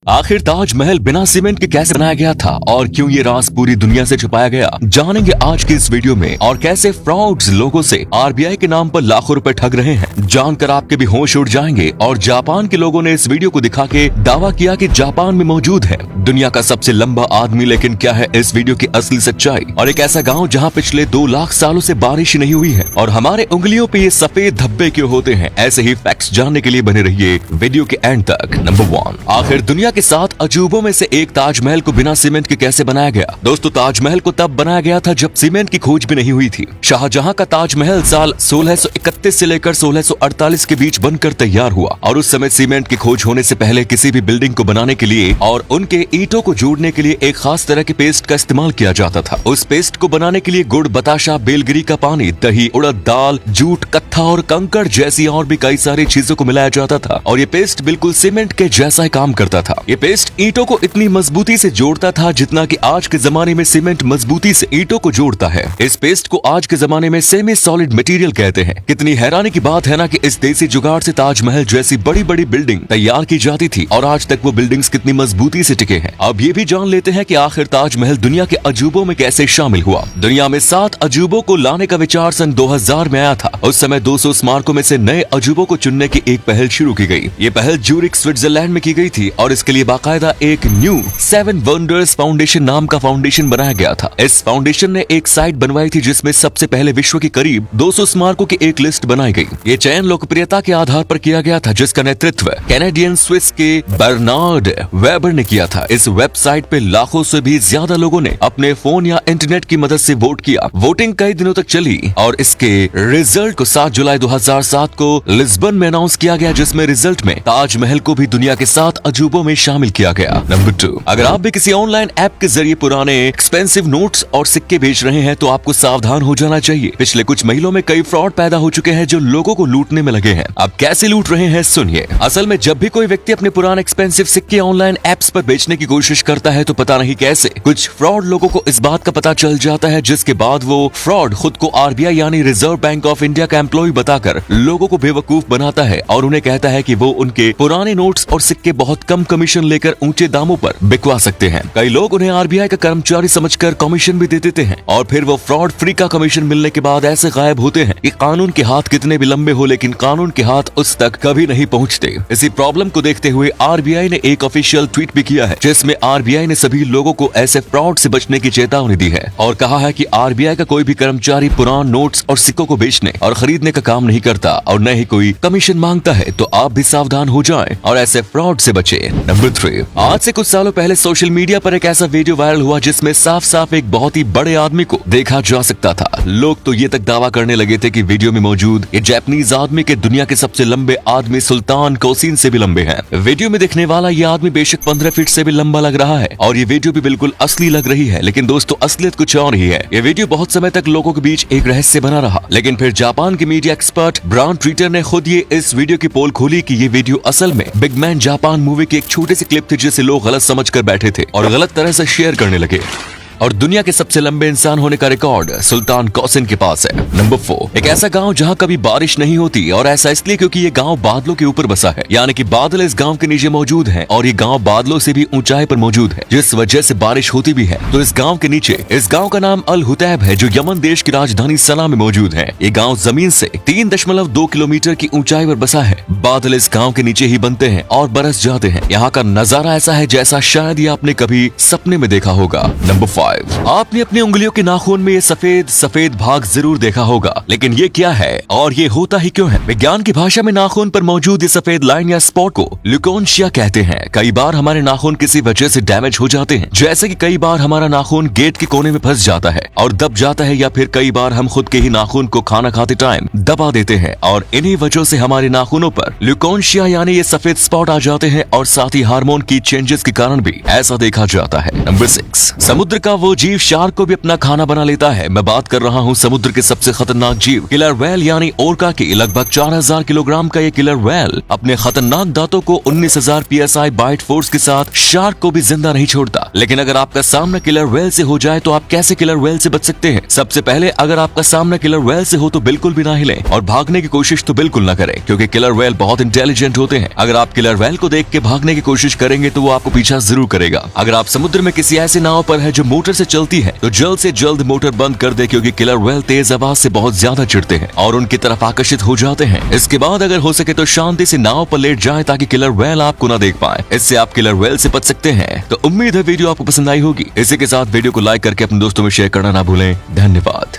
आखिर ताजमहल बिना सीमेंट के कैसे बनाया गया था और क्यों ये राज पूरी दुनिया से छुपाया गया, जानेंगे आज की इस वीडियो में। और कैसे फ्रॉड्स लोगों से आरबीआई के नाम पर लाखों रुपए ठग रहे हैं, जानकर आपके भी होश उड़ जाएंगे। और जापान के लोगों ने इस वीडियो को दिखा के दावा किया कि जापान में मौजूद है दुनिया का सबसे लंबा आदमी। लेकिन क्या है इस वीडियो की असली सच्चाई? और एक ऐसा गाँव जहाँ पिछले 2 लाख सालों से बारिश नहीं हुई है और हमारे उंगलियों पे ये सफेद धब्बे क्यों होते हैं, ऐसे ही फैक्ट्स जानने के लिए बने रहिए वीडियो के एंड तक। नंबर 1, आखिर दुनिया के 7 अजूबों में से एक ताजमहल को बिना सीमेंट के कैसे बनाया गया? दोस्तों, ताजमहल को तब बनाया गया था जब सीमेंट की खोज भी नहीं हुई थी। शाहजहां का ताजमहल साल 1631 से लेकर 1648 के बीच बनकर तैयार हुआ और उस समय सीमेंट की खोज होने से पहले किसी भी बिल्डिंग को बनाने के लिए और उनके ईंटों को जोड़ने के लिए एक खास तरह के पेस्ट का इस्तेमाल किया जाता था। उस पेस्ट को बनाने के लिए गुड़, बताशा, बेलगिरी का पानी, दही, उड़द दाल, जूट, कत्था और कंकड़ जैसी और भी कई सारी चीजों को मिलाया जाता था और ये पेस्ट बिल्कुल सीमेंट के जैसा ही काम करता था। ये पेस्ट ईंटों को इतनी मजबूती से जोड़ता था जितना कि आज के जमाने में सीमेंट मजबूती से ईंटों को जोड़ता है। इस पेस्ट को आज के जमाने में सेमी सॉलिड मटेरियल कहते हैं। कितनी हैरानी की बात है ना कि इस देसी जुगाड़ से ताजमहल जैसी बड़ी बड़ी बिल्डिंग तैयार की जाती थी और आज तक वो बिल्डिंग्स कितनी मजबूती से टिके हैं। अब ये भी जान लेते हैं कि आखिर ताजमहल दुनिया के अजूबों में कैसे शामिल हुआ। दुनिया में 7 अजूबों को लाने का विचार सन 2000 में आया था। उस समय 200 स्मारकों में से नए अजूबों को चुनने की एक पहल शुरू की गई। ये पहल ज्यूरिख, स्विट्जरलैंड में की गई थी और इसके लिए बाकायदा एक न्यू 7 वंडर्स फाउंडेशन नाम का फाउंडेशन बनाया गया था। इस फाउंडेशन ने एक साइट बनवाई थी जिसमें सबसे पहले विश्व के करीब 200 स्मारकों की एक लिस्ट बनाई गई। ये चयन लोकप्रियता के आधार पर किया गया था जिसका नेतृत्व कैनेडियन स्विस के बर्नार्ड वेबर ने किया था। इस वेबसाइट पे लाखों से भी ज्यादा लोगों ने अपने फोन या इंटरनेट की मदद से वोट किया। वोटिंग कई दिनों तक चली और इसके रिजल्ट को 7 जुलाई 2007 को लिस्बन में अनाउंस किया गया, जिसमें रिजल्ट में ताजमहल को भी दुनिया के 7 अजूबों में शामिल किया गया। नंबर 2, अगर आप भी किसी ऑनलाइन ऐप के जरिए पुराने एक्सपेंसिव नोट्स और सिक्के बेच रहे हैं तो आपको सावधान हो जाना चाहिए। पिछले कुछ महीनों में कई फ्रॉड पैदा हो चुके हैं जो लोगों को लूटने में लगे हैं। अब कैसे लूट रहे हैं सुनिए। असल में जब भी कोई व्यक्ति अपने पुराने एक्सपेंसिव सिक्के ऑनलाइन ऐप्स पर बेचने की कोशिश करता है तो पता नहीं कैसे कुछ फ्रॉड लोगों को इस बात का पता चल जाता है, जिसके बाद वो फ्रॉड खुद को आरबीआई यानी रिजर्व बैंक ऑफ इंडिया का एम्प्लॉय बताकर लोगों को बेवकूफ बनाता है और उन्हें कहता है कि वो उनके पुराने नोट्स और सिक्के बहुत कम कमीशन लेकर ऊंचे दामों पर बिकवा सकते हैं। कई लोग उन्हें आरबीआई का कर्मचारी समझकर कमीशन भी दे देते हैं और फिर वो फ्रॉड फ्री का कमीशन मिलने के बाद ऐसे गायब होते हैं कि कानून के हाथ कितने भी लंबे हो लेकिन कानून के हाथ उस तक कभी नहीं पहुंचते। इसी प्रॉब्लम को देखते हुए आरबीआई ने एक ऑफिशियल ट्वीट भी किया है जिसमें आरबीआई ने सभी लोगों को ऐसे फ्रॉड से बचने की चेतावनी दी है और कहा है कि आरबीआई का कोई भी कर्मचारी पुराने नोट्स और सिक्कों को बेचने और खरीदने का काम नहीं करता और न ही कोई कमीशन मांगता है, तो आप भी सावधान हो जाएं और ऐसे फ्रॉड से बचे। नंबर 3, आज से कुछ सालों पहले सोशल मीडिया पर एक ऐसा वीडियो वायरल हुआ जिसमें साफ साफ एक बहुत ही बड़े आदमी को देखा जा सकता था। लोग तो ये तक दावा करने लगे थे कि वीडियो में मौजूद ये जापानीज आदमी के दुनिया के सबसे लंबे आदमी सुल्तान कोसीन से भी लंबे हैं। वीडियो में दिखने वाला ये आदमी बेशक 15 फीट से भी लंबा लग रहा है और ये वीडियो भी बिल्कुल असली लग रही है, लेकिन दोस्तों असलियत कुछ और ही है। ये वीडियो बहुत समय तक लोगों के बीच एक रहस्य बना रहा, लेकिन फिर जापान के मीडिया एक्सपर्ट ब्राउन ट्विटर ने खुद ये इस वीडियो की पोल खोली कि ये वीडियो असल में बिग मैन जापान मूवी की एक छोटी सी क्लिप थी जिसे लोग गलत समझकर बैठे थे और गलत तरह से शेयर करने लगे। और दुनिया के सबसे लंबे इंसान होने का रिकॉर्ड सुल्तान कोसिन के पास है। नंबर 4, एक ऐसा गांव जहां कभी बारिश नहीं होती और ऐसा इसलिए क्योंकि ये गांव बादलों के ऊपर बसा है, यानी कि बादल इस गांव के नीचे मौजूद हैं और ये गांव बादलों से भी ऊंचाई पर मौजूद है, जिस वजह से बारिश होती भी है। तो इस गांव के नीचे, इस गांव का नाम अल हुतैब है जो यमन देश की राजधानी सना में मौजूद है। ये गाँव जमीन से 3.2 किलोमीटर की ऊंचाई पर बसा है। बादल इस गाँव के नीचे ही बनते हैं और बरस जाते हैं। यहाँ का नजारा ऐसा है जैसा शायद ही आपने कभी सपने में देखा होगा। नंबर 5, आपने अपनी उंगलियों के नाखून में ये सफेद सफेद भाग जरूर देखा होगा, लेकिन ये क्या है और ये होता ही क्यों है? विज्ञान की भाषा में नाखून पर मौजूद ये सफेद लाइन या स्पॉट को ल्यूकोनशिया कहते हैं। कई बार हमारे नाखून किसी वजह से डैमेज हो जाते हैं, जैसे कि कई बार हमारा नाखून गेट के कोने में फंस जाता है और दब जाता है, या फिर कई बार हम खुद के ही नाखून को खाना खाते टाइम दबा देते हैं और इन्हीं वजहों से हमारे नाखूनों पर ल्यूकोनशिया यानी ये सफेद स्पॉट आ जाते हैं और साथ ही हार्मोन की चेंजेस के कारण भी ऐसा देखा जाता है। नंबर 6, समुद्र का वो जीव शार्क को भी अपना खाना बना लेता है। मैं बात कर रहा हूँ समुद्र के सबसे खतरनाक जीव किलर व्हेल यानी ओरका की। लगभग 4000 किलोग्राम का ये किलर व्हेल अपने खतरनाक दांतों को 19,000 PSI बाइट फोर्स के साथ शार्क को भी जिंदा नहीं छोड़ता। लेकिन अगर आपका सामना किलर व्हेल से हो जाए तो आप कैसे किलर व्हेल से बच सकते हैं? सबसे पहले अगर आपका सामना किलर व्हेल से हो तो बिल्कुल भी ना हिलें और भागने की कोशिश तो बिल्कुल ना करें, क्योंकि किलर व्हेल बहुत इंटेलिजेंट होते हैं। अगर आप किलर व्हेल को देख के भागने की कोशिश करेंगे तो वो आपको पीछा जरूर करेगा। अगर आप समुद्र में किसी ऐसे नाव पर है जो मोटर से चलती है तो जल्द से जल्द मोटर बंद कर दे, क्योंकि किलर व्हेल तेज आवाज से बहुत ज्यादा चिढ़ते हैं और उनकी तरफ आकर्षित हो जाते हैं। इसके बाद अगर हो सके तो शांति से नाव पर लेट जाएं ताकि किलर व्हेल आपको ना देख पाए। इससे आप किलर व्हेल से बच सकते हैं। तो उम्मीद है वीडियो आपको पसंद आई होगी। इसी के साथ वीडियो को लाइक करके अपने दोस्तों में शेयर करना ना भूलें। धन्यवाद।